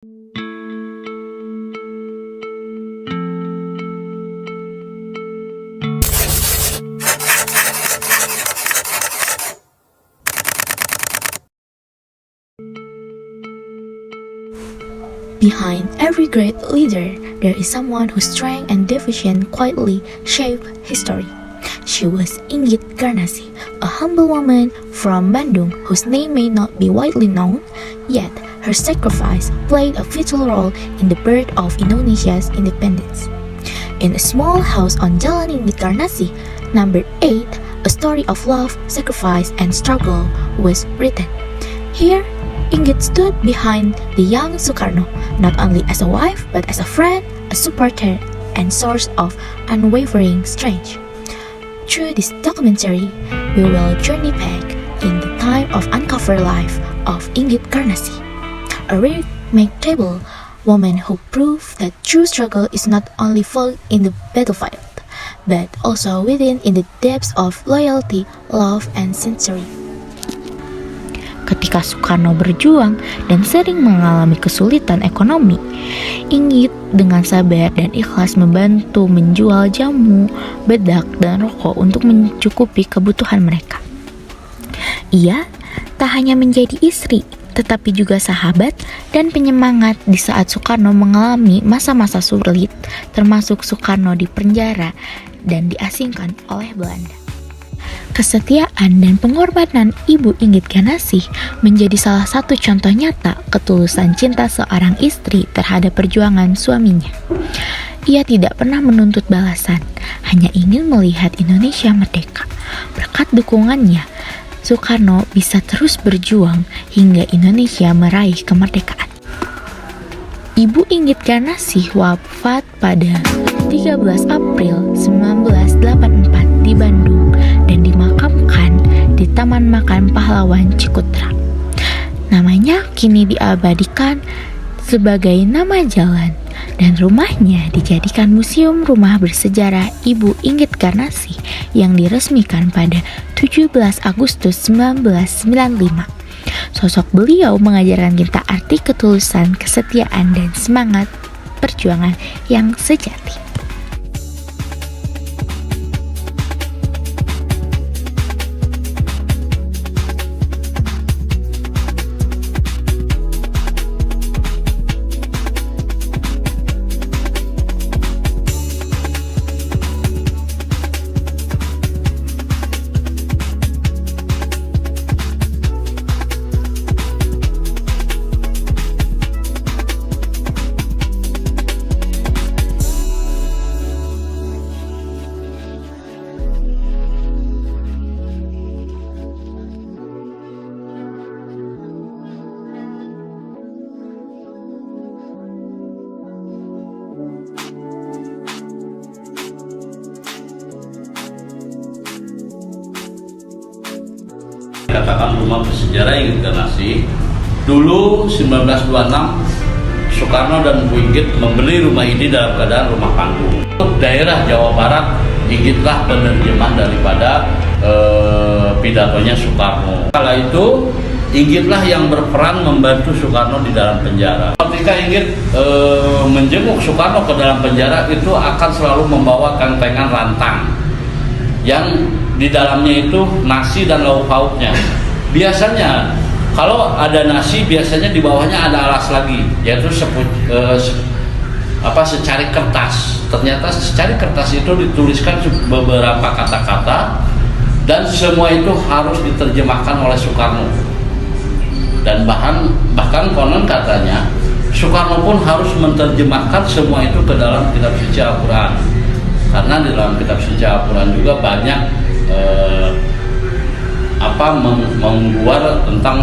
Behind every great leader, there is someone whose strength and devotion quietly shape history. She was Inggit Garnasi, a humble woman from Bandung whose name may not be widely known, yet her sacrifice played a vital role in the birth of Indonesia's independence. In a small house on Jalan Inggit Garnasi, number 8, a story of love, sacrifice, and struggle was written. Here, Inggit stood behind the young Sukarno, not only as a wife, but as a friend, a supporter, and source of unwavering strength. Through this documentary, we will journey back in the time of uncovered life of Inggit Garnasi, a remarkable woman who proved that true struggle is not only fought in the battlefield, but also within in the depths of loyalty, love, and sincerity. Ketika Sukarno berjuang dan sering mengalami kesulitan ekonomi, Inggit dengan sabar dan ikhlas membantu menjual jamu, bedak, dan rokok untuk mencukupi kebutuhan mereka. Ia tak hanya menjadi istri, tetapi juga sahabat dan penyemangat di saat Sukarno mengalami masa-masa sulit, termasuk Sukarno di penjara dan diasingkan oleh Belanda. Kesetiaan dan pengorbanan Ibu Inggit Garnasi menjadi salah satu contoh nyata ketulusan cinta seorang istri terhadap perjuangan suaminya. Ia tidak pernah menuntut balasan, hanya ingin melihat Indonesia merdeka. Berkat dukungannya, Sukarno bisa terus berjuang hingga Indonesia meraih kemerdekaan. Ibu Inggit Garnasi wafat pada 13 April 1984 di Bandung dan dimakamkan di Taman Makam Pahlawan Cikutra. Namanya kini diabadikan sebagai nama jalan dan rumahnya dijadikan museum rumah bersejarah Ibu Inggit Garnasi yang diresmikan pada 17 Agustus 1995. Sosok beliau mengajarkan kita arti ketulusan, kesetiaan, dan semangat perjuangan yang sejati. Katakan rumah bersejarah Inggit Garnasi. Dulu 1926 Soekarno dan Bu Inggit membeli rumah ini dalam keadaan rumah panggung. Untuk daerah Jawa Barat, Inggitlah penerjemah daripada pidatonya Soekarno. Kala itu Inggitlah yang berperan membantu Soekarno di dalam penjara. Ketika Inggit menjenguk Soekarno ke dalam penjara, itu akan selalu membawa gantengan rantang yang di dalamnya itu nasi dan lauk pauknya. Biasanya kalau ada nasi, biasanya di bawahnya ada alas lagi, yaitu secari kertas. Ternyata secari kertas itu dituliskan beberapa kata-kata dan semua itu harus diterjemahkan oleh Soekarno. Dan bahkan konon katanya Soekarno pun harus menerjemahkan semua itu ke dalam kitab suci Al-Quran, karena di dalam kitab suci Al-Quran juga banyak membuat tentang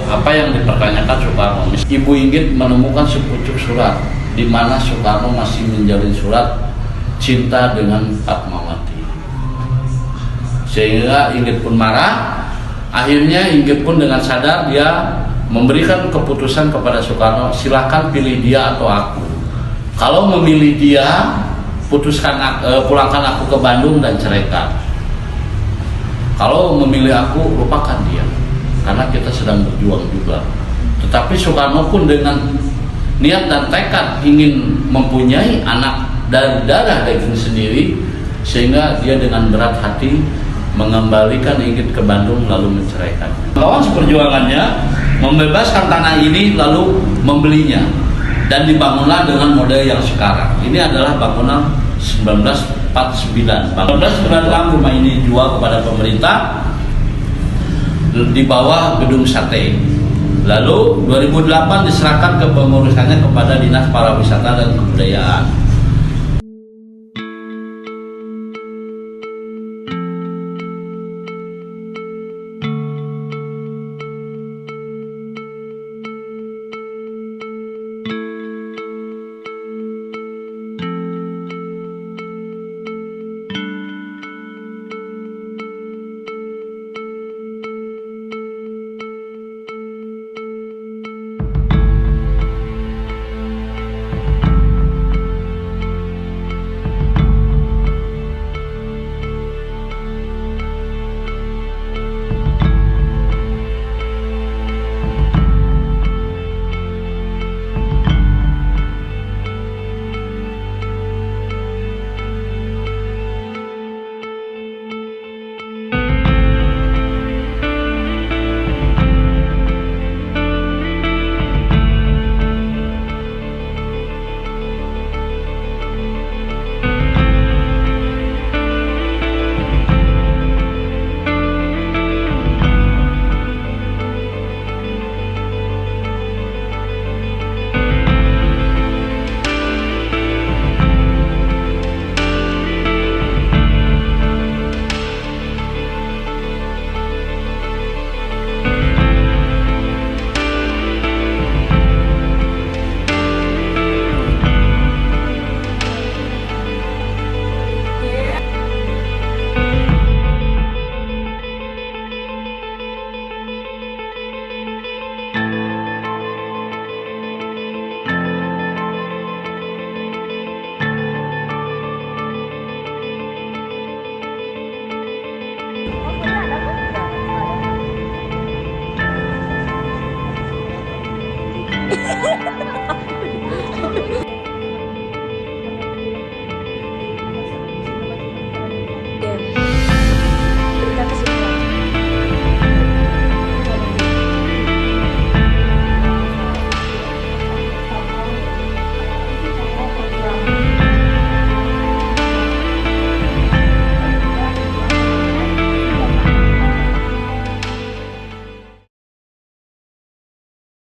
apa yang dipertanyakan Soekarno. Ibu Inggit menemukan sepucuk surat di mana Soekarno masih menjalin surat cinta dengan Fatmawati, sehingga Inggit pun marah. Akhirnya Inggit pun dengan sadar dia memberikan keputusan kepada Soekarno, silakan pilih dia atau aku. Kalau memilih dia, pulangkan aku ke Bandung dan ceraikan. Kalau memilih aku, lupakan dia, karena kita sedang berjuang juga. Tetapi Soekarno pun dengan niat dan tekad ingin mempunyai anak dari darah daging sendiri, sehingga dia dengan berat hati mengembalikan Inggit ke Bandung lalu menceraikan. Lawan seperjuangannya membebaskan tanah ini lalu membelinya dan dibangunlah dengan model yang sekarang. Ini adalah bangunan 1949. 1996 rumah ini dijual kepada pemerintah di bawah gedung sate. Lalu 2008 diserahkan ke pengurusannya kepada Dinas Pariwisata dan Kebudayaan.